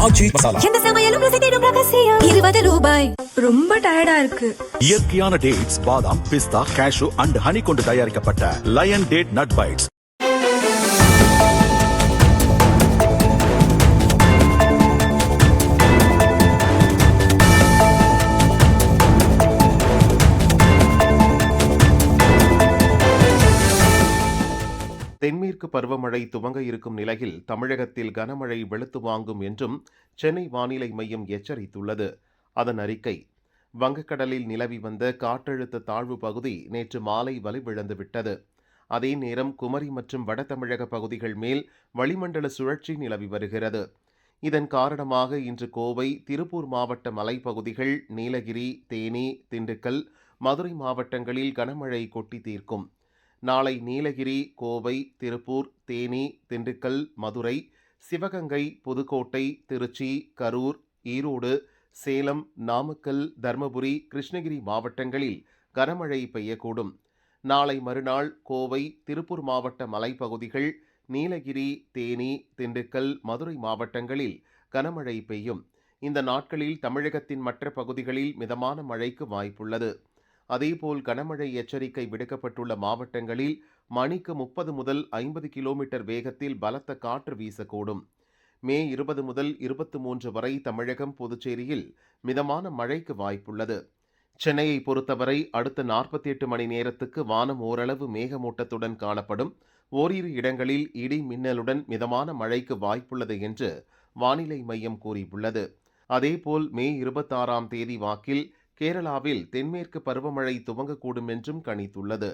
ஆச்சி மசாலா. எந்த சமையலும் ருசி தேடும் ரகசியம். 20 ரூபாய். ரொம்ப டயர்டா இருக்கு. இயற்கையான டேட்ஸ், பாதாம், பிஸ்தா, கேஷு அண்ட் ஹனி கொண்டு தயாரிக்கப்பட்ட லயன் டேட் நட் பைட்ஸ். தென்மேற்கு பருவமழை துவங்க இருக்கும் நிலையில் தமிழகத்தில் கனமழை வெளுத்து வாங்கும் என்றும் சென்னை வானிலை மையம் எச்சரித்துள்ளது. அதன் அறிக்கை: வங்கக்கடலில் நிலவி வந்த காற்றழுத்த தாழ்வு பகுதி நேற்று மாலை வலுவிழந்துவிட்டது. அதே நேரம் குமரி மற்றும் வட தமிழக பகுதிகள் மேல் வளிமண்டல சுழற்சி நிலவி வருகிறது. இதன் காரணமாக இன்று கோவை, திருப்பூர் மாவட்ட மலைப்பகுதிகள், நீலகிரி, தேனி, திண்டுக்கல், மதுரை மாவட்டங்களில் கனமழை கொட்டி தீர்க்கும். நாளை நீலகிரி, கோவை, திருப்பூர், தேனி, திண்டுக்கல், மதுரை, சிவகங்கை, புதுக்கோட்டை, திருச்சி, கரூர், ஈரோடு, சேலம், நாமக்கல், தர்மபுரி, கிருஷ்ணகிரி மாவட்டங்களில் கனமழை பெய்யக்கூடும். நாளை மறுநாள் கோவை, திருப்பூர் மாவட்ட மலைப்பகுதிகள், நீலகிரி, தேனி, திண்டுக்கல், மதுரை மாவட்டங்களில் கனமழை பெய்யும். இந்த நாட்களில் தமிழகத்தின் மற்ற பகுதிகளில் மிதமான மழைக்கு வாய்ப்புள்ளது. அதேபோல் கனமழை எச்சரிக்கை விடுக்கப்பட்டுள்ள மாவட்டங்களில் மணிக்கு 30 முதல் 50 கிலோமீட்டர் வேகத்தில் பலத்த காற்று வீசக்கூடும். மே 20 முதல் 23 வரை தமிழகம், புதுச்சேரியில் மிதமான மழைக்கு வாய்ப்புள்ளது. சென்னையை பொறுத்தவரை அடுத்த 48 மணி நேரத்துக்கு வானம் ஓரளவு மேகமூட்டத்துடன் காணப்படும். ஓரிரு இடங்களில் இடி மின்னலுடன் மிதமான மழைக்கு வாய்ப்புள்ளது என்று வானிலை மையம் கூறியுள்ளது. அதேபோல் மே 26ஆம் தேதி வாக்கில் கேரளாவில் தென்மேற்கு பருவமழை துவங்கக்கூடும் என்றும் கணித்துள்ளது.